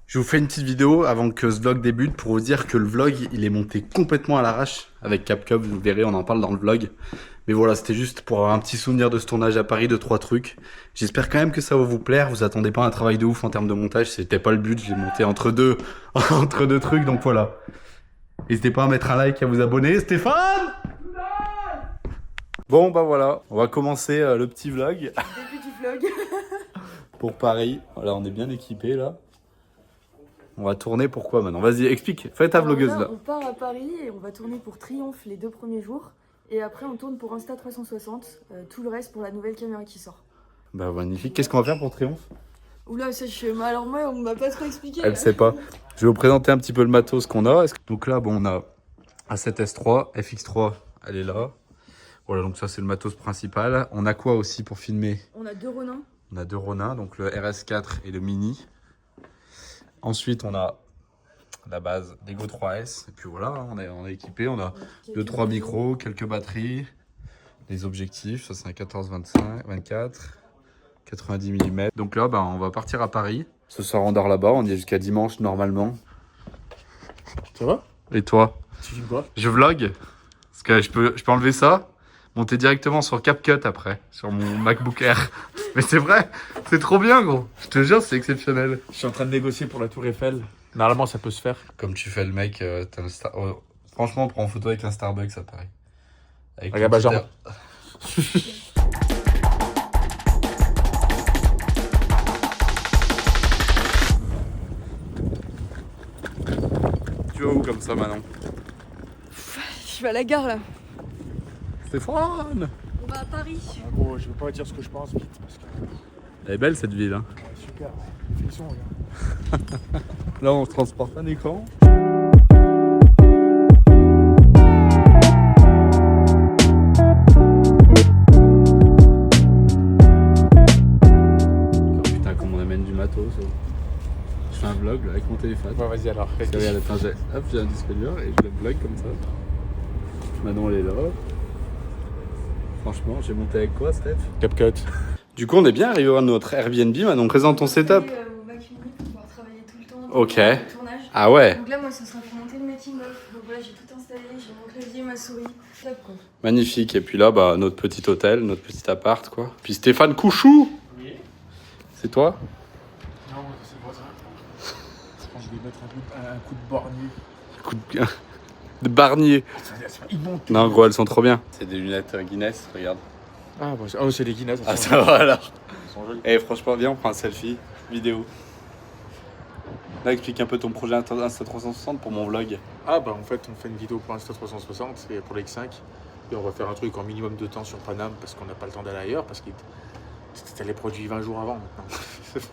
Je vous fais une petite vidéo avant que ce vlog débute pour vous dire que le vlog, il est monté complètement à l'arrache avec CapCut, vous verrez, on en parle dans le vlog. Mais voilà, c'était juste pour avoir un petit souvenir de ce tournage à Paris, de 3 trucs. J'espère quand même que ça va vous plaire, vous attendez pas un travail de ouf en termes de montage, c'était pas le but, je l'ai monté entre deux, entre deux trucs, donc voilà. N'hésitez pas à mettre un like et à vous abonner, Stéphane! Bon bah voilà, on va commencer le petit vlog. Début du vlog. Pour Paris, voilà, on est bien équipés là. On va tourner pourquoi maintenant? Vas-y, explique, fais ta vlogueuse là. On part à Paris et on va tourner pour Triomphe les 2 premiers jours. Et après on tourne pour Insta360, tout le reste pour la nouvelle caméra qui sort. Bah magnifique, qu'est-ce qu'on va faire pour Triomphe? Oula, ça je sais, mais alors moi on m'a pas trop expliqué. Elle sait pas. Je vais vous présenter un petit peu le matos qu'on a. Donc là, bon, on a A7S3, FX3, elle est là. Voilà, donc ça c'est le matos principal. On a quoi aussi pour filmer? On a 2 Ronin. On a deux Ronin, donc le RS4 et le Mini. Ensuite, on a la base des Go 3S. Et puis voilà, on est équipé. On a 2-3 micros, quelques batteries, des objectifs. Ça c'est un 14-24, 90 mm. Donc là, bah, on va partir à Paris. Ce soir, on dort là-bas. On y est jusqu'à dimanche normalement. Ça va? Et toi? Tu filmes quoi? Je vlog. Parce que je peux enlever ça, monter directement sur CapCut après, sur mon MacBook Air. Mais c'est vrai, c'est trop bien gros. Je te jure, c'est exceptionnel. Je suis en train de négocier pour la Tour Eiffel. Normalement, ça peut se faire. Comme tu fais le mec, t'as un star... oh, franchement, on prend en photo avec un Starbucks à Paris. Avec Regarde ton petit Benjamin. air. Tu vas où comme ça maintenant? Je vais à la gare là. Stéphane! On va à Paris. En gros, je veux pas dire ce que je pense vite parce que. Elle est belle cette ville. Hein. Ouais, super. Réflexion, regarde. Là, on se transporte un écran. Putain, comment on amène du matos. Je fais un vlog là, avec mon téléphone. Bon, vas-y alors. Regarde, attends, j'ai un disque dur et je le vlog comme ça. Manon, elle est là. Franchement, j'ai monté avec quoi, Steph? CapCut. Du coup, on est bien arrivé à notre Airbnb. Manon, présente ton setup. Mon Mac Mini pour pouvoir travailler tout le temps. Ok. Le tournage. Ah ouais, Donc là moi ça sera pour monter le making of. Donc voilà, j'ai tout installé, j'ai mon clavier, ma souris. Top quoi. magnifique. Et puis là, bah, notre petit hôtel, notre petit appart, quoi. Puis Stéphane Couchou. Oui. C'est toi? Non, c'est pas ça. Je pense que je vais mettre un coup de bornier. Coup de Barnier. Ils montent. Non, gros, elles sont trop bien. C'est des lunettes Guinness, regarde. Ah, bah, oh, c'est des Guinness. Ah, ça va alors. Ils sont jolis. Eh, franchement, viens, on prend un selfie, vidéo. Là, explique un peu ton projet Insta360 pour mon vlog. Ah, bah en fait, on fait une vidéo pour Insta360 et pour l'X5. Et on va faire un truc en minimum de temps sur Paname parce qu'on n'a pas le temps d'aller ailleurs. Parce que c'était les produits 20 jours avant maintenant.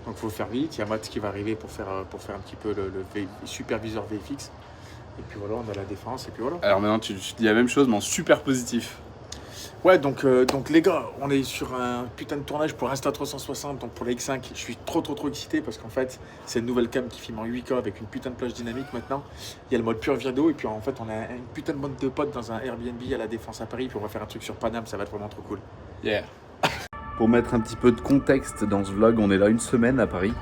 Donc, il faut faire vite. Il y a Matt qui va arriver pour faire un petit peu le superviseur VFX. Et puis voilà, on a la défense. Et puis voilà. Alors maintenant, tu dis la même chose, mais en super positif. Ouais, donc les gars, on est sur un putain de tournage pour Insta360, donc pour la X5. Je suis trop excité parce qu'en fait, c'est une nouvelle cam qui filme en 8K avec une putain de plage dynamique maintenant. Il y a le mode pure vidéo et puis en fait, on a une putain de bande de potes dans un Airbnb à la Défense à Paris. Puis on va faire un truc sur Paname, ça va être vraiment trop cool. Yeah. Pour mettre un petit peu de contexte dans ce vlog, on est là une semaine à Paris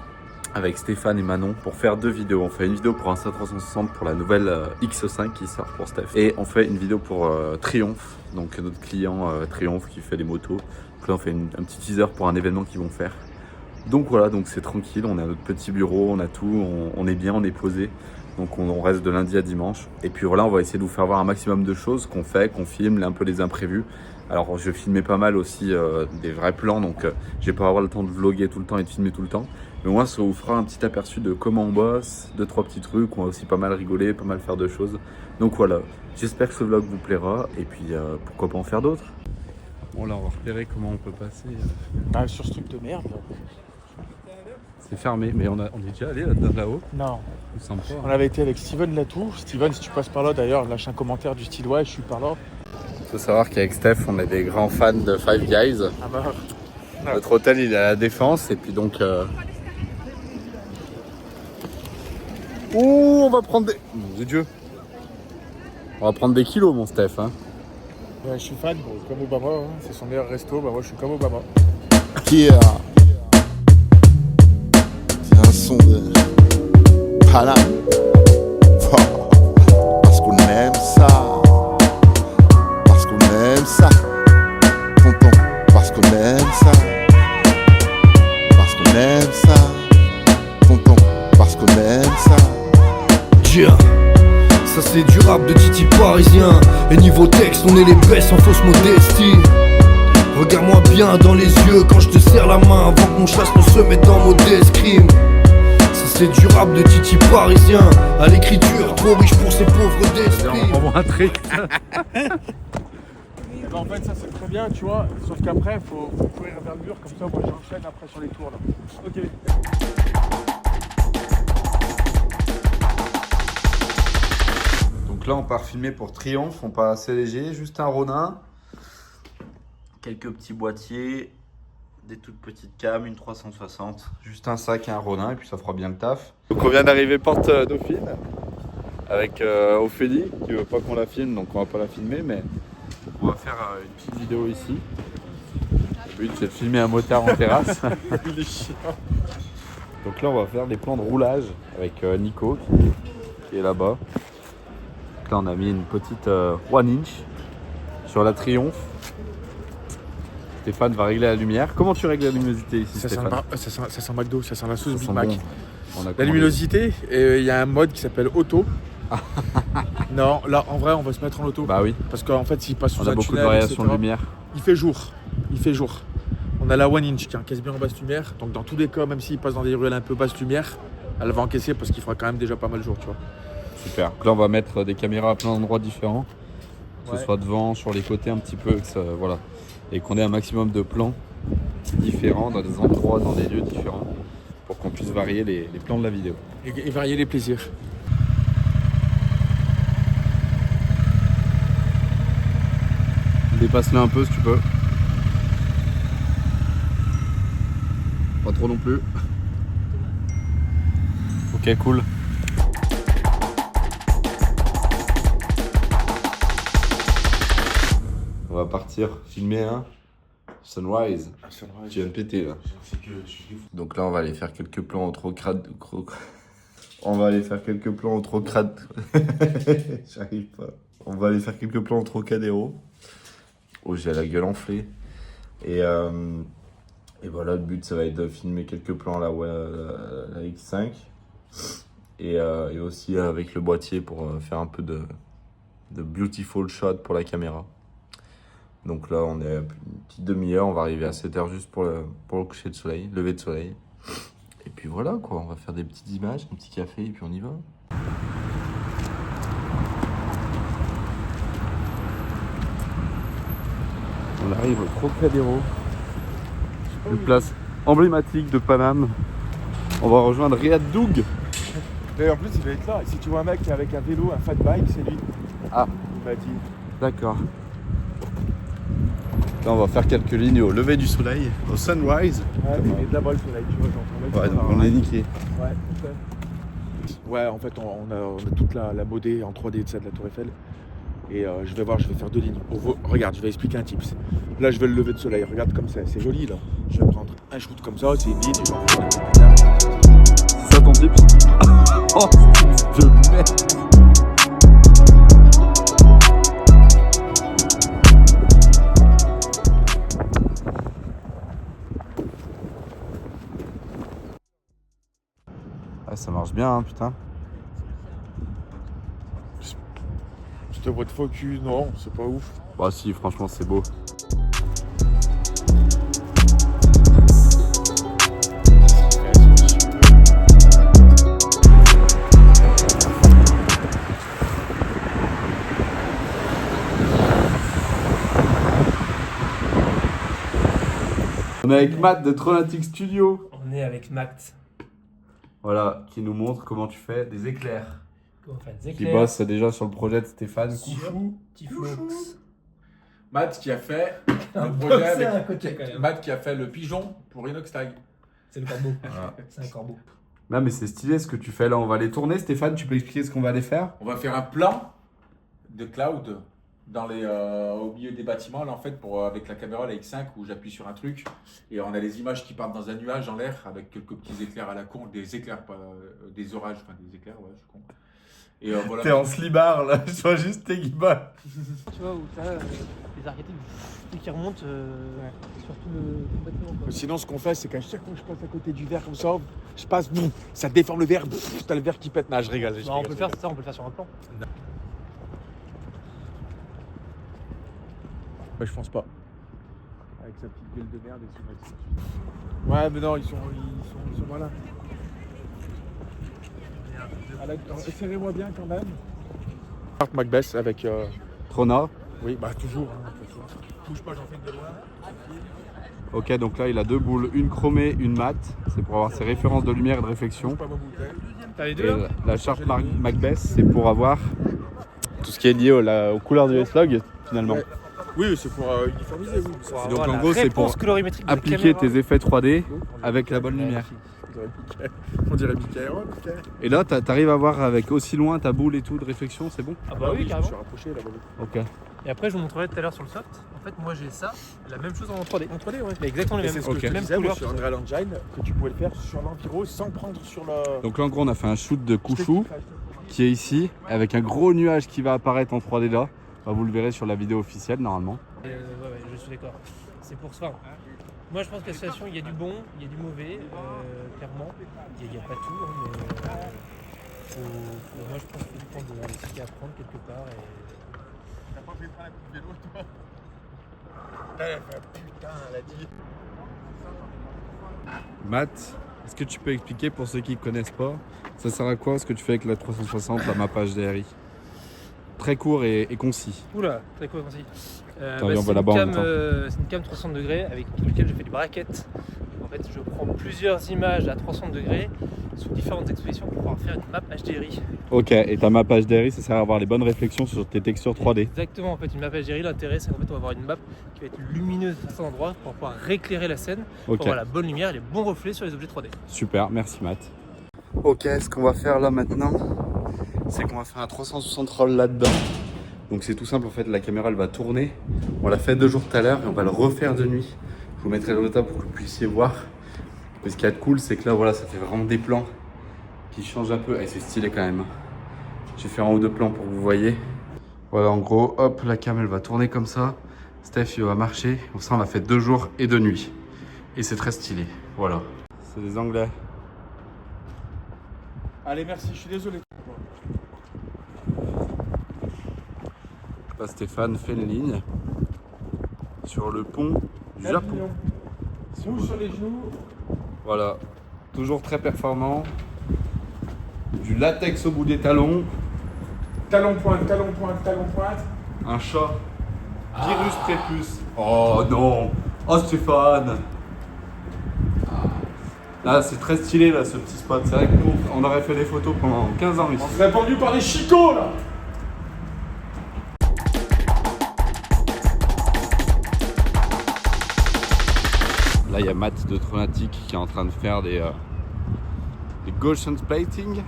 avec Stéphane et Manon pour faire 2 vidéos. On fait une vidéo pour Insta360 pour la nouvelle X5 qui sort pour Steph. Et on fait une vidéo pour Triomphe, donc notre client Triomphe qui fait des motos. Donc là on fait un petit teaser pour un événement qu'ils vont faire. Donc voilà, donc c'est tranquille, on a notre petit bureau, on a tout, on est bien, on est posé. Donc on reste de lundi à dimanche. Et puis voilà, on va essayer de vous faire voir un maximum de choses qu'on fait, qu'on filme, un peu les imprévus. Alors je filmais pas mal aussi des vrais plans, donc je vais pas avoir le temps de vlogger tout le temps et de filmer tout le temps. Mais moi, ça vous fera un petit aperçu de comment on bosse, 2-3 petits trucs, on va aussi pas mal rigoler, pas mal faire de choses. Donc voilà, j'espère que ce vlog vous plaira et puis pourquoi pas en faire d'autres. Bon là, on va repérer comment on peut passer. Ah, sur ce truc de merde. C'est fermé, mais on est déjà allé là-haut. Non. C'est sympa. On avait été avec Steven Latour. Steven, si tu passes par là d'ailleurs, lâche un commentaire du style ouais, je suis par là. Il faut savoir qu'avec Steph, on est des grands fans de Five Guys. Ah bah. Notre hôtel, il est à la Défense et puis donc... Ouh, on va prendre des... Mon Dieu. On va prendre des kilos, mon Steph. Hein. Ouais, je suis fan, gros, comme Obama. Hein. C'est son meilleur resto. Bah moi, je suis comme Obama. Yeah. C'est un son de... Paname. Parce qu'on aime ça. Parce qu'on aime ça. Tonton, parce qu'on aime ça. Parce qu'on aime ça. Tonton, parce qu'on aime ça. Yeah. Ça c'est du rap de Titi parisien. Et niveau texte on est les best sans fausse modestie. Regarde-moi bien dans les yeux quand je te serre la main avant que mon chasse ne se mette en mode escrime. Ça c'est du rap de Titi parisien. À l'écriture, trop riche pour ces pauvres d'esprit. On voit un trick. En fait, ça c'est très bien, tu vois. Sauf qu'après, faut courir vers le mur, comme ça, moi j'enchaîne après sur les tours là. Ok. Donc là, on part filmer pour Triomphe. On part assez léger, juste un Ronin. Quelques petits boîtiers, des toutes petites cams, une 360, juste un sac et un Ronin, et puis ça fera bien le taf. Donc on vient d'arriver porte Dauphine avec Ophélie qui veut pas qu'on la filme, donc on va pas la filmer, mais on va faire une petite vidéo ici. Le but c'est de filmer un motard en terrasse. Il est chiant. Donc là on va faire des plans de roulage avec Nico qui est là-bas. Donc là on a mis une petite 1 inch sur la Triomphe. Stéphane va régler la lumière. Comment tu règles la luminosité ici, Stéphane? Ça sent McDo, ça sent la sauce Ça Big sent Mac. bon. On a La commandé. luminosité, il y a un mode qui s'appelle auto. Non, là en vrai on va se mettre en auto. Bah oui, Parce qu'en fait s'il passe sous on a un beaucoup de tunnel, variations de etc., lumière. il fait jour. Il fait jour. On a la 1 inch qui encaisse bien en basse lumière. Donc dans tous les cas, même s'il passe dans des ruelles un peu basse lumière, elle va encaisser parce qu'il fera quand même déjà pas mal jour, tu vois. Super. Donc là on va mettre des caméras à plein d'endroits différents. Que Ouais. ce soit devant, sur les côtés un petit peu, que ça, voilà. Et qu'on ait un maximum de plans différents dans des endroits, dans des lieux différents, pour qu'on puisse varier les plans de la vidéo. Et varier les plaisirs. Dépasse-le un peu si tu peux. Pas trop non plus. Ok, cool. On va partir filmer un sunrise. Tu viens de péter là. Donc là on va aller faire quelques plans au Trocade. On va aller faire quelques plans au Trocade. J'arrive pas. On va aller faire quelques plans au Trocadéro. Oh, j'ai la gueule enflée. Et voilà, le but ça va être de filmer quelques plans à la X5. Et aussi avec le boîtier pour faire un peu de beautiful shot pour la caméra. Donc là on est à une petite demi-heure, on va arriver à 7h juste pour le coucher de soleil, lever de soleil. Et puis voilà quoi, on va faire des petites images, un petit café et puis on y va. On arrive au Trocadéro, une place emblématique de Paname. On va rejoindre Riyad Doug. Et en plus il va être là. Et si tu vois un mec avec un vélo, un fat bike, c'est lui. Ah, Il m'a dit. d'accord. Là on va faire quelques lignes au lever du soleil, au sunrise. Ouais, et de là-bas le soleil, tu vois, j'entends. Ouais, donc on est niqué. Ouais, ouais, en fait, on a toute la modée en 3D de ça de la Tour Eiffel. Et je vais faire 2 lignes. Regarde, je vais expliquer un tips. Là, je vais le lever de soleil. Regarde comme c'est joli là. Je vais prendre un shoot comme ça, c'est une ligne. Et C'est ça ton tips? Oh, de merde. Ah, ça marche bien, hein, putain. Cette boîte de focus, non, c'est pas ouf. Bah si, franchement, c'est beau. On est avec Matt de Tronatic Studio. On est avec Matt. Voilà, qui nous montre comment tu fais des éclairs. On fait des Qui éclairs. bosse déjà sur le projet de Stéphane. Couchou. Petit flox. Matt qui a fait Un le projet boxer avec à côté quand même. Matt qui a fait le pigeon pour Inoxtag. C'est le corbeau. Voilà. C'est un corbeau. Non mais c'est stylé ce que tu fais là, on va les tourner. Stéphane, tu peux expliquer ce qu'on va aller faire? On va faire un plan de cloud au milieu des bâtiments, là, en fait, avec la caméra, la X5, où j'appuie sur un truc, et on a les images qui partent dans un nuage en l'air, avec quelques petits éclairs à la con, des éclairs, pas des orages, enfin des éclairs, ouais, je suis con. Et voilà. T'es en slibard là, je vois juste tes guimauves. Tu vois, où t'as les archétypes qui remontent sur tout le bâtiment. quoi. Sinon, ce qu'on fait, c'est qu'à chaque fois que je passe à côté du verre comme ça, je passe, boum, ça déforme le verre, t'as le verre qui pète. Non, je rigole. Bah, on peut le faire, ça, on peut le faire sur un plan. Bah, je pense pas. Avec sa petite gueule de merde et son accent. Ouais, mais non, ils sont malins. Serrez-moi bien quand même. Macbeth avec. Trona. Oui, bah toujours. Hein, bouge pas, j'en fais une de loin. Ok, donc là il a deux boules, une chromée, une mate. C'est pour avoir ses références de lumière et de réflexion. Pas ma bouteille. T'as les Et deux là la charte Macbeth, c'est pour avoir tout ce qui est lié aux couleurs du S-Log finalement. Ouais. Oui, c'est pour uniformiser, oui. Et donc en gros, c'est pour appliquer tes effets 3D avec la bonne lumière. On dirait Mickey. Ouais, Mickey. Et là, t'arrives à voir avec aussi loin ta boule et tout de réflexion, c'est bon? Ah bah oui, Je me carrément. suis rapproché là-bas. Ok. Et après, je vous montrerai tout à l'heure sur le soft. En fait, moi j'ai ça, la même chose en 3D. En 3D, ouais. Mais exactement les Et mêmes, c'est ce que je te même disais, moi, couleur. sur Unreal Engine, que tu pouvais le faire sur l'enviro sans prendre sur le... Donc là, en gros, on a fait un shoot de Couchou qui est ici, avec un gros nuage qui va apparaître en 3D là. Bah, vous le verrez sur la vidéo officielle normalement. Ouais, je suis d'accord. C'est pour ça. Moi, je pense que la situation, il y a du bon, il y a du mauvais, clairement. Il n'y a pas tout, hein, mais moi, je pense qu'il faut prendre ce qu'il y a à prendre quelque part. T'as pas fait prendre un coup de vélo, toi? Putain, elle a dit. Matt, est-ce que tu peux expliquer pour ceux qui ne connaissent pas, ça sert à quoi ce que tu fais avec la 360, la map HDRI? Très court et concis. Oula, très cool aussi. Attends, on va là-bas en même temps. C'est une cam 360 degrés avec laquelle je fais du bracket. En fait, je prends plusieurs images à 360 degrés sous différentes expositions pour pouvoir faire une map HDRI. Ok, et ta map HDRI, ça sert à avoir les bonnes réflexions sur tes textures 3D. Exactement, en fait, une map HDRI, l'intérêt c'est qu'en fait, on va avoir une map qui va être lumineuse à certains endroits pour pouvoir rééclairer la scène, pour Ok, avoir la bonne lumière et les bons reflets sur les objets 3D. super, merci Matt. Ok, ce qu'on va faire là maintenant, c'est qu'on va faire un 360 roll là-dedans. Donc c'est tout simple, en fait, la caméra elle va tourner. On l'a fait 2 jours tout à l'heure et on va le refaire de nuit. Je vous mettrai le résultat pour que vous puissiez voir. Mais ce qui est cool, c'est que là, voilà, ça fait vraiment des plans qui changent un peu. Et c'est stylé quand même. J'ai fait un ou deux plans pour que vous voyez. Voilà, en gros, hop, la cam elle va tourner comme ça. Steph, il va marcher. Comme ça, on l'a fait 2 jours et 2 nuits. Et c'est très stylé. Voilà. C'est des Anglais. Allez, merci, je suis désolé. Là, Stéphane fait une ligne sur le pont du Japon. Bouge sur les genoux. Voilà, toujours très performant. Du latex au bout des talons. Talon pointe, talon pointe, talon pointe. Un chat. Virus prépuce. Oh non. Oh Stéphane. Là, c'est très stylé là, ce petit spot. C'est vrai que nous, on aurait fait des photos pendant 15 ans ici. On serait pendu par des chicots là. Là, il y a Matt de Tronatic qui est en train de faire des Gaussian plating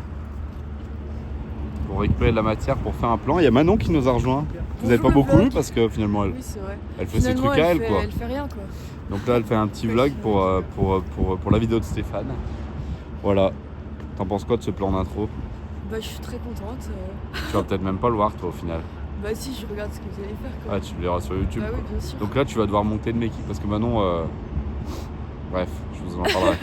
pour récupérer de la matière pour faire un plan. Il y a Manon qui nous a rejoint. Vous n'êtes pas beaucoup vu parce que finalement Oui, c'est vrai. elle fait ses Finalement, trucs à elle quoi. Elle fait rien quoi. Donc là, elle fait un petit vlog pour la vidéo de Stéphane. Voilà. T'en penses quoi de ce plan d'intro? Bah, je suis très contente. Tu vas peut-être même pas le voir toi au final. Bah, si, je regarde ce que vous allez faire quoi. Ah, tu le verras sur YouTube. Bah, quoi. oui, bien sûr. Donc là, tu vas devoir monter le making parce que Manon. Bref, je vous en parlerai.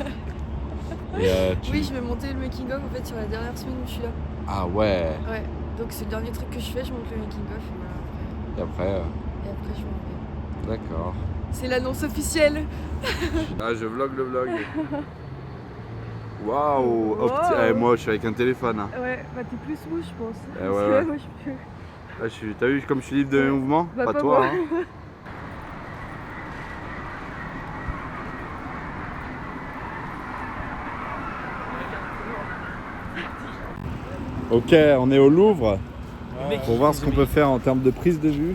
Et, Oui, je vais monter le making of en fait sur la dernière semaine où je suis là. Ah ouais. Ouais, donc c'est le dernier truc que je fais, je monte le making of et Et après. et après je m'en vais. D'accord. C'est l'annonce officielle. Ah, je vlog le vlog. Waouh. Wow. Moi, je suis avec un téléphone. Hein. Ouais, bah t'es plus mou je pense. Eh ouais. Moi, je peux... Là, t'as vu comme je suis libre de mes mouvements? Bah, pas pas toi. moi. Hein. Ok, on est au Louvre pour voir ce qu'on peut faire en termes de prise de vue.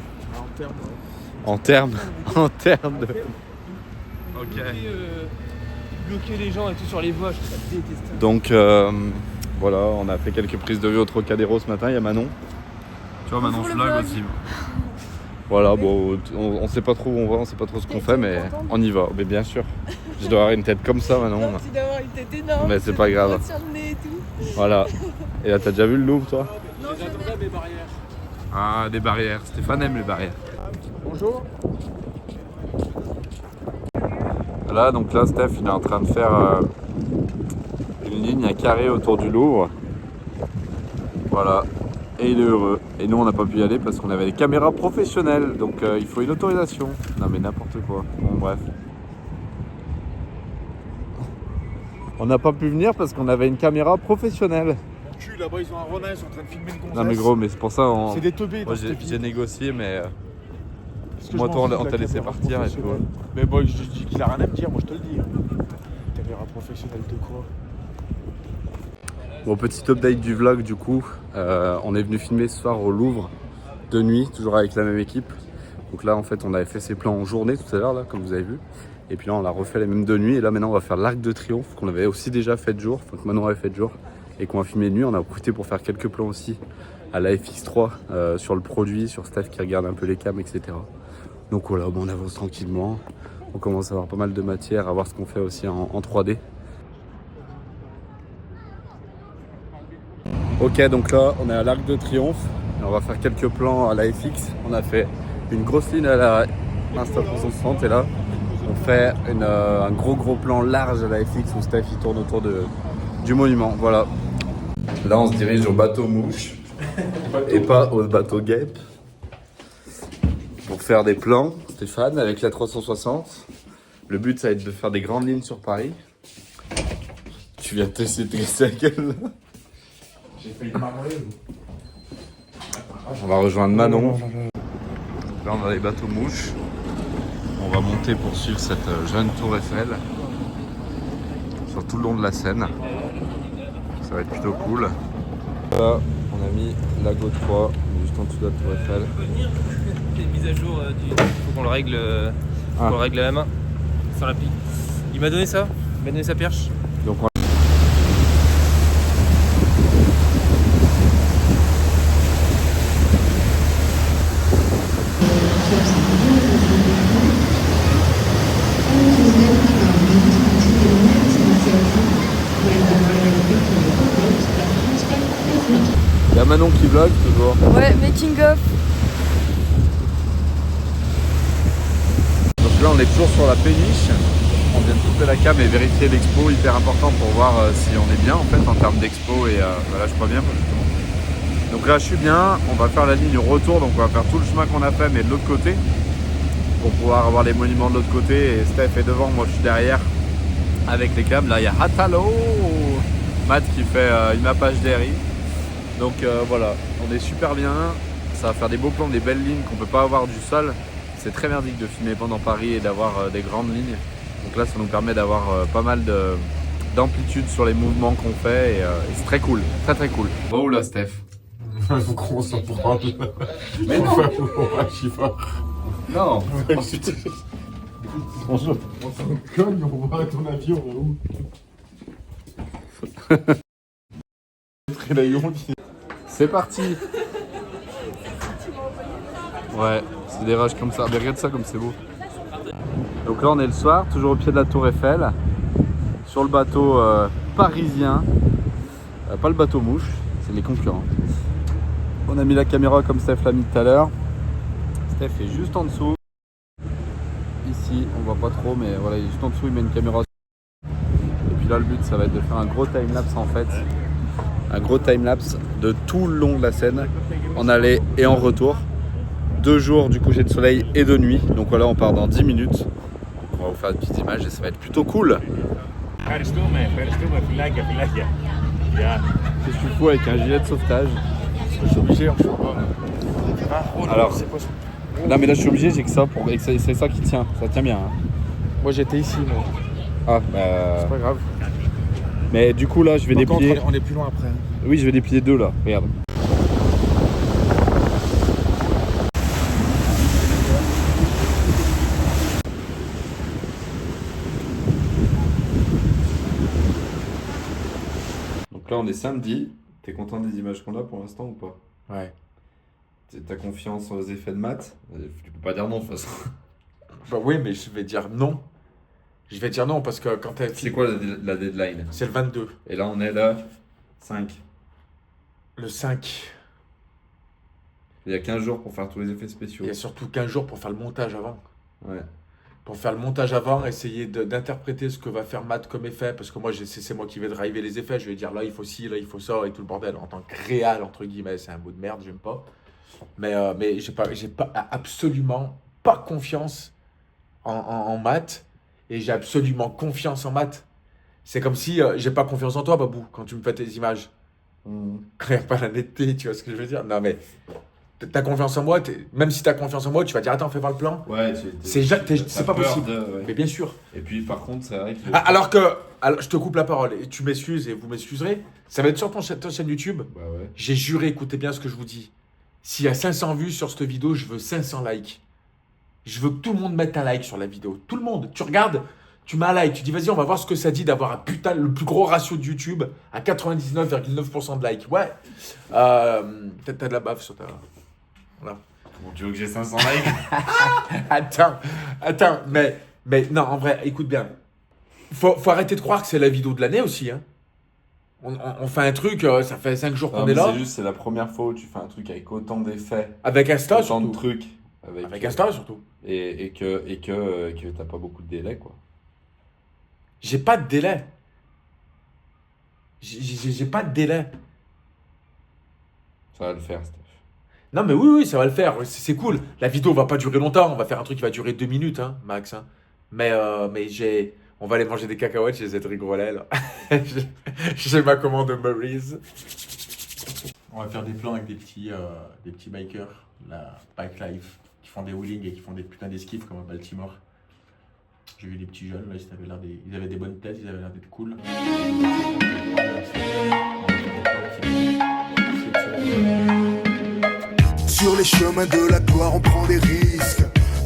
En termes de. Ok. Bloquer les gens et tout sur les voies, je trouve ça détestable. Donc voilà, on a fait quelques prises de vue au Trocadéro ce matin. Il y a Manon. Tu vois, Manon Bonjour, le vlog vlog. aussi. Voilà, bon, on sait pas trop où on va, on sait pas trop ce qu'on fait, mais on y va. Mais bien sûr, je dois avoir une tête comme ça maintenant. Tu dois avoir une tête énorme. Mais c'est pas grave. Sur le nez et tout. Voilà. Et là, t'as déjà vu le Louvre, toi? Non, jamais. Des barrières. Ah, des barrières. Stéphane aime les barrières. Bonjour. Là, donc là, Steph, il est en train de faire une ligne, un carré autour du Louvre. Voilà. Et il est heureux. Et nous, on n'a pas pu y aller parce qu'on avait des caméras professionnelles. Donc, il faut une autorisation. Non, mais n'importe quoi. Bon, bref. On n'a pas pu venir parce qu'on avait une caméra professionnelle. Mon cul, là-bas, ils ont un renard, ils sont en train de filmer une gonzesse. Non, mais gros, mais c'est pour ça. C'est des teubés dans Moi, cette j'ai vie. négocié, mais Parce que moi, je toi, m'en fous on de la t'a laissé caméra partir et tout. professionnelle. Mais bon, je dis qu'il a rien à me dire, moi je te le dis. Caméra professionnelle de quoi? Bon, petit update du vlog du coup, on est venu filmer ce soir au Louvre de nuit, toujours avec la même équipe. Donc là en fait on avait fait ces plans en journée tout à l'heure là, comme vous avez vu. Et puis là on l'a refait les mêmes de nuit et là maintenant on va faire l'Arc de Triomphe qu'on avait aussi déjà fait de jour, enfin que Manon avait fait de jour et qu'on va filmer de nuit. On a profité pour faire quelques plans aussi à la FX3 sur le produit, sur Steph qui regarde un peu les cams, etc. Donc voilà, bon, on avance tranquillement. On commence à avoir pas mal de matière, à voir ce qu'on fait aussi en 3D. Ok, donc là, on est à l'Arc de Triomphe. Et on va faire quelques plans à la FX. On a fait une grosse ligne à la Insta360 et là, on fait un gros plan large à la FX où Steph il tourne autour du monument. Voilà. Là, on se dirige au bateau mouche et pas au bateau guêpe pour faire des plans, Stéphane, avec la 360. Le but, ça va être de faire des grandes lignes sur Paris. Tu viens de tester la gueule là. J'ai failli te marrer. On va rejoindre Manon. Là, on a les bateaux mouches. On va monter pour suivre cette jeune tour Eiffel sur tout le long de la Seine. Ça va être plutôt cool. Là, on a mis Lago 3 juste en dessous de la tour Eiffel. Les mises à jour faut qu'on le règle, qu'on le règle à la main sur l'appli. Il m'a donné ça, il m'a donné sa perche. Donc il y a Manon qui vlog toujours. Ouais, making of. Donc là on est toujours sur la péniche. On vient de couper la cam et vérifier l'expo, hyper important pour voir si on est bien en fait en termes d'expo et voilà, je crois bien justement. Donc là je suis bien, on va faire la ligne retour, donc on va faire tout le chemin qu'on a fait mais de l'autre côté pour pouvoir avoir les monuments de l'autre côté et Steph est devant, moi je suis derrière avec les cams. Là il y a Hatalo, Matt qui fait une map HDRI. Donc voilà, on est super bien, ça va faire des beaux plans, des belles lignes qu'on peut pas avoir du sol. C'est très merdique de filmer pendant Paris et d'avoir des grandes lignes. Donc là ça nous permet d'avoir pas mal d'amplitude sur les mouvements qu'on fait et c'est très cool, très cool. Va où là Steph? Il faut qu'on s'en prenne. Mais non. J'y vais. Non. On s'en cogne, on va à ton avion, où? C'est parti. Ouais, c'est des rages comme ça. Mais regarde ça comme c'est beau. Donc là on est le soir, toujours au pied de la tour Eiffel, sur le bateau parisien. Pas le bateau mouche, c'est les concurrents. On a mis la caméra comme Steph l'a mis tout à l'heure. Steph est juste en dessous. Ici, on voit pas trop, mais voilà, il est juste en dessous, il met une caméra. Et puis là, le but, ça va être de faire un gros time-lapse en fait. Un gros time-lapse de tout le long de la Seine, en aller et en retour. 2 jours du coucher de soleil et de nuit. Donc voilà, on part dans 10 minutes. On va vous faire des petites images et ça va être plutôt cool. Qu'est-ce que tu fous avec un gilet de sauvetage? Je suis obligé, je suis pas. Alors, c'est pas ça. Non mais là je suis obligé, j'ai que ça pour. Et c'est ça qui tient, ça tient bien. Hein. Moi j'étais ici, moi. Ah C'est pas grave. Mais du coup là je vais déplier. On est plus loin après. Oui, je vais déplier 2 là, regarde. Donc là on est samedi. T'es content des images qu'on a pour l'instant ou pas? Ouais. T'as confiance aux effets de maths? Tu peux pas dire non de toute façon. Bah oui, mais je vais dire non. Je vais dire non parce que quand t'as C'est quoi la deadline? C'est le 22. Et là on est le 5. Le 5. Il y a 15 jours pour faire tous les effets spéciaux. Il y a surtout 15 jours pour faire le montage avant. Ouais. Pour faire le montage avant, essayer d'interpréter ce que va faire Matt comme effet, parce que moi, c'est moi qui vais driver les effets. Je vais dire là, il faut ci, là, il faut ça, et tout le bordel. En tant que réal, entre guillemets, c'est un mot de merde, j'aime pas. Mais j'ai pas absolument pas confiance en Matt, et j'ai absolument confiance en Matt. C'est comme si j'ai pas confiance en toi, Babou, quand tu me fais tes images. Quand il n'y a pas la netteté, tu vois ce que je veux dire? Non, mais t'as confiance en moi, même si t'as confiance en moi, tu vas dire attends, fais voir le plan. Ouais, c'est pas possible. Ouais. Mais bien sûr. Et puis par contre, c'est vrai que. Alors, je te coupe la parole et tu m'excuses et vous m'excuserez. Ça va être sur ta chaîne YouTube. Bah ouais. J'ai juré, écoutez bien ce que je vous dis. S'il y a 500 vues sur cette vidéo, je veux 500 likes. Je veux que tout le monde mette un like sur la vidéo. Tout le monde. Tu regardes, tu mets un like, tu dis vas-y, on va voir ce que ça dit d'avoir un putain, le plus gros ratio de YouTube à 99,9% de likes. Ouais. T'as de la baffe sur ta. Voilà. Bon, tu veux que j'ai 500 likes? Attends, mais non, en vrai, écoute bien. Faut arrêter de croire que c'est la vidéo de l'année aussi. Hein. On fait un truc, ça fait 5 jours qu'on est là. C'est juste, c'est la première fois où tu fais un truc avec autant d'effets. Avec Insta, autant surtout. de trucs. Avec Insta, surtout. Et que t'as pas beaucoup de délai, quoi. J'ai pas de délai. J'ai pas de délai. Ça va le faire, Steph. Non, mais oui, ça va le faire. C'est cool. La vidéo va pas durer longtemps. On va faire un truc qui va durer 2 minutes, hein, max. Hein. Mais on va aller manger des cacahuètes chez cette Rigolet, là. J'ai ma commande de Murray's. On va faire des plans avec des petits bikers, la Bike Life, qui font des wheelings et qui font des putains d'esquives comme à Baltimore. J'ai vu des petits jeunes, là, ils avaient des bonnes têtes, ils avaient l'air d'être cool. Sur les chemins de la gloire, on prend des risques.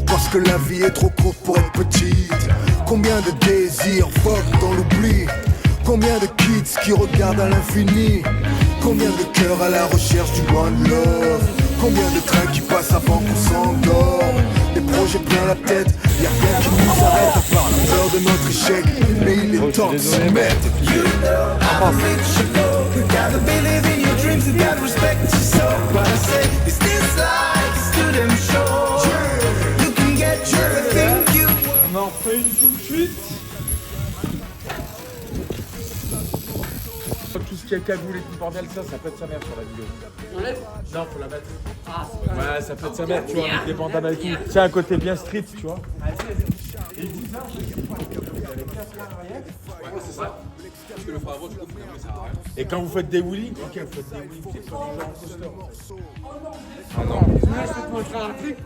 Parce que la vie est trop courte pour être petite. Combien de désirs voguent dans l'oubli? Combien de kids qui regardent à l'infini? Combien de cœurs à la recherche du one love? Combien de trains qui passent avant qu'on s'endorme? Des projets plein la tête, y'a rien qui nous arrête à part la peur de notre échec. Mais il est temps de se mettre. On en fait une tout de suite. Tout ce qui est cagoule et tout le bordel, ça pète sa mère sur la vidéo. Non, faut la mettre. Ouais, ça pète sa mère, tu vois, avec des bandanas et tout. C'est un côté bien street, tu vois. Et il dit ça, c'est ça. Parce que le frère avant, du coup, et quand vous faites des wheelies, ok, vous faites des wheelies, vous êtes pas du genre imposteur. Ah non. Je peux te montrer un truc.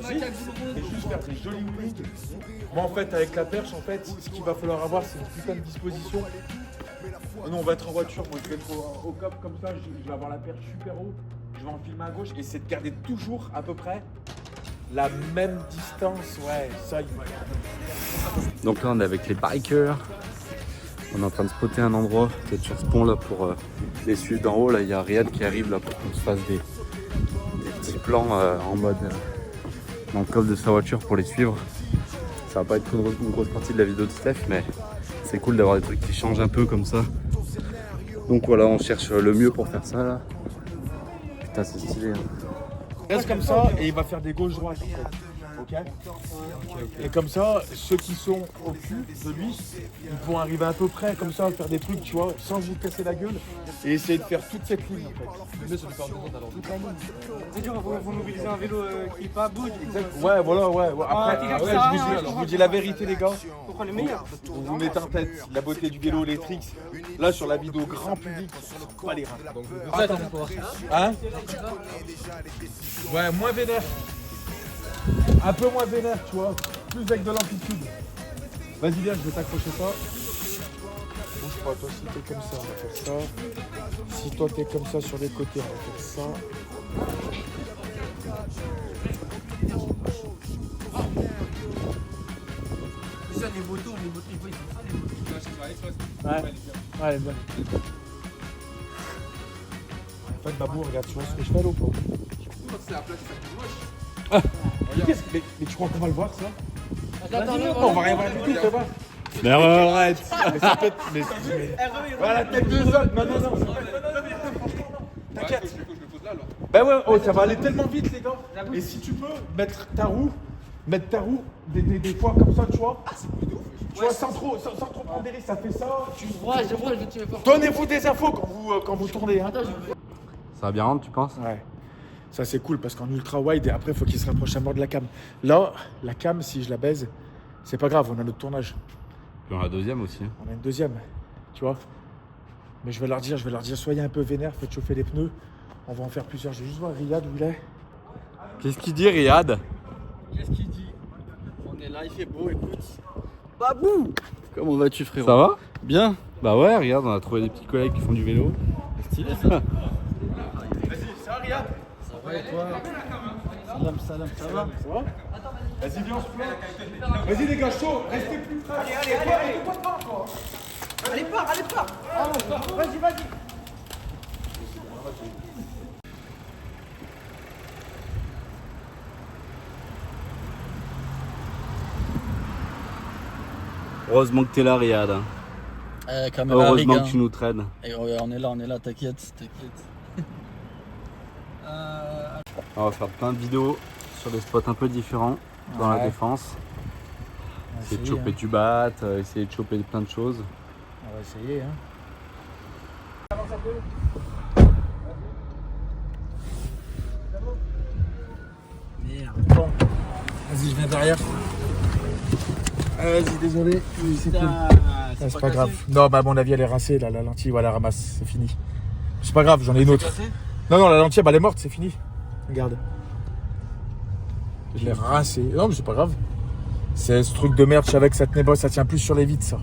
Vas-y, et juste faire des jolis wheelies. Moi, en fait, avec la perche, en fait, ce qu'il va falloir avoir, c'est une putain de disposition. Nous, on va être en voiture, moi je vais être au cap comme ça, je vais avoir la perche super haut, je vais en filmer à gauche et c'est de garder toujours à peu près la même distance, ouais, ça il va. Donc là, on est avec les bikers. On est en train de spotter un endroit, peut-être sur ce pont là pour les suivre d'en haut. Là, il y a Riyad qui arrive là pour qu'on se fasse des petits plans en mode dans le coffre de sa voiture pour les suivre. Ça va pas être une grosse partie de la vidéo de Steph, mais c'est cool d'avoir des trucs qui changent un peu comme ça. Donc voilà, on cherche le mieux pour faire ça là. Putain, c'est stylé. Hein. Reste comme ça et il va faire des gauches-droites en fait. Ok. Et comme ça, ceux qui sont au cul de lui, ils vont arriver à peu près comme ça à faire des trucs, tu vois, sans vous casser la gueule et essayer de faire toute cette ligne en fait. Le mieux c'est de faire toute la ligne. C'est dur, vous mobilisez un vélo qui est pas bouge. Ouais, voilà, ouais. Après, je vous dis la vérité les gars. Faut prendre le meilleur. Vous vous mettez en tête la beauté du vélo électrique. Là sur la vidéo grand public, on pas les reins. Attends. Hein? Ouais, moins vénère. Un peu moins vénère, tu vois. Plus avec de l'amplitude. Vas-y viens, je vais t'accrocher ça. Bouge pas, toi si t'es comme ça, on va faire ça. Si toi t'es comme ça sur les côtés, on va faire ça. C'est ça, les motos, ils font ça, Ouais, elle est bien. En fait, Babou, regarde, tu vois ce que je fais là ou pas? Mais tu crois qu'on va le voir ça? Attends, On va rien voir du tout, ça va. Mais arrête. Mais ça peut mais voilà, tête de zone. Non. T'inquiète. Bah ouais, oh, ça va aller tellement vite, les gars. Et si tu peux, mettre ta roue des fois comme ça, tu vois. Tu vois, sans trop prendre des risques, ça fait ça. Ouais, je vois, je vais te faire. Donnez-vous des infos quand vous tournez. Hein. Ça va bien rendre, tu penses? Ouais. Ça, c'est cool parce qu'en ultra wide, et après, il faut qu'il se rapproche à mort de la cam. Là, la cam, si je la baise, c'est pas grave, on a notre tournage. Puis on a la deuxième aussi. On a une deuxième, tu vois. Mais je vais leur dire, soyez un peu vénère, faites chauffer les pneus. On va en faire plusieurs. Je vais juste voir Riyad où il est. Qu'est-ce qu'il dit, Riyad? Qu'est-ce qu'il dit? On est là, il fait beau, écoute. Babou! Comment vas-tu, frérot? Ça va? Bien. Bah ouais, regarde, on a trouvé des petits collègues qui font du vélo. Stylé ça. Vas-y, ça va, Riyad? Ça va et toi? Salam, ça va? Ça va? Vas-y, viens, on se plaint. Vas-y, les gars, chaud, restez plus près. Allez, pars. Vas-y. Heureusement que t'es là, Riyad. Caméra Heureusement rig, que tu nous traînes. Et on est là, t'inquiète. On va faire plein de vidéos sur des spots un peu différents dans la défense. Essayer de choper du bat, essayer de choper plein de choses. On va essayer, hein. Merde. Bon, vas-y, je viens derrière. Vas-y, désolé. C'est cool. C'est pas grave. Non, bah à mon avis, elle est rincée, là, la lentille, voilà, ramasse, c'est fini. C'est pas grave, j'en ai une autre. Non, la lentille, bah, elle est morte, c'est fini. Regarde. Je l'ai rincée. Non, mais c'est pas grave. C'est ce truc de merde, je savais que ça tenait pas, ça tient plus sur les vitres, ça.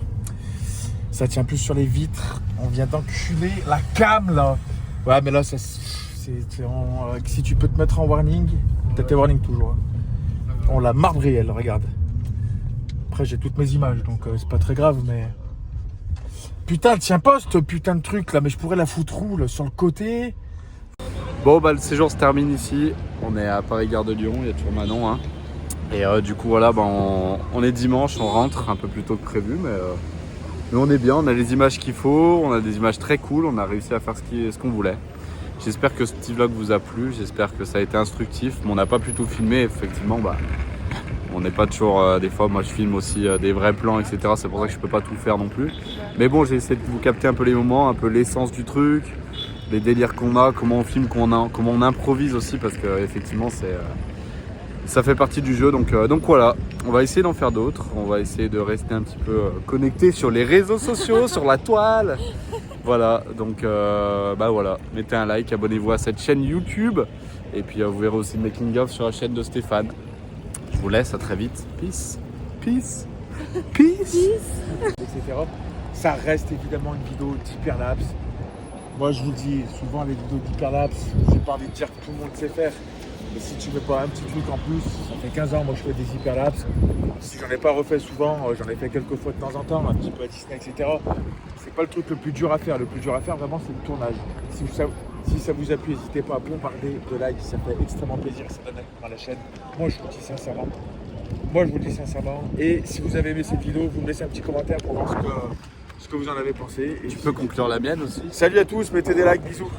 Ça tient plus sur les vitres. On vient d'enculer la cam, là. Ouais, mais là, ça, si tu peux te mettre en warning, t'as tes warnings toujours. Hein. On l'a marbré, elle, regarde. Après, j'ai toutes mes images, donc c'est pas très grave, mais... Putain, elle tient pas, ce putain de truc, là, mais je pourrais la foutre où, là, sur le côté. Bon, bah le séjour se termine ici. On est à Paris-Gare de Lyon, il y a toujours Manon. Hein. Et du coup, voilà, bah, on est dimanche, on rentre un peu plus tôt que prévu, mais on est bien, on a les images qu'il faut, on a des images très cool, on a réussi à faire ce qu'on voulait. J'espère que ce petit vlog vous a plu, j'espère que ça a été instructif, mais on n'a pas pu tout filmer, effectivement, bah, on n'est pas toujours, des fois moi je filme aussi des vrais plans, etc. C'est pour ça que je peux pas tout faire non plus. Mais bon, j'ai essayé de vous capter un peu les moments, un peu l'essence du truc, les délires qu'on a, comment on filme, comment on improvise aussi, parce que effectivement ça fait partie du jeu, donc voilà, on va essayer d'en faire d'autres, on va essayer de rester un petit peu connecté sur les réseaux sociaux, sur la toile, voilà, donc bah voilà, mettez un like, abonnez-vous à cette chaîne YouTube, et puis vous verrez aussi le making of sur la chaîne de Stéphane. Je vous laisse, à très vite, peace, etc. Ça reste évidemment une vidéo d'hyperlapse. Moi je vous dis souvent les vidéos d'hyperlapse, j'ai pas envie de dire que tout le monde sait faire. Mais si tu mets pas un petit truc en plus, ça fait 15 ans moi je fais des hyperlapses. Si j'en ai pas refait souvent, j'en ai fait quelques fois de temps en temps, un petit peu à Disney, etc. C'est pas le truc le plus dur à faire. Le plus dur à faire vraiment c'est le tournage. Si ça vous a plu, n'hésitez pas à bombarder de likes, ça fait extrêmement plaisir, ça donne à la chaîne. Moi je vous le dis sincèrement. Et si vous avez aimé cette vidéo, vous me laissez un petit commentaire pour voir ce que vous en avez pensé. Et tu peux conclure la mienne aussi. Salut à tous, mettez des likes, bisous.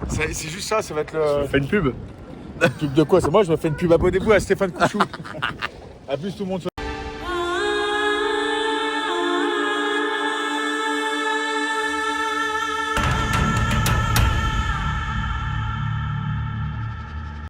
C'est juste ça, ça va être le... Fais une pub. Une pub de quoi? C'est moi, je me fais une pub, abonnez-vous à Stéphane Couchou. A plus tout le monde.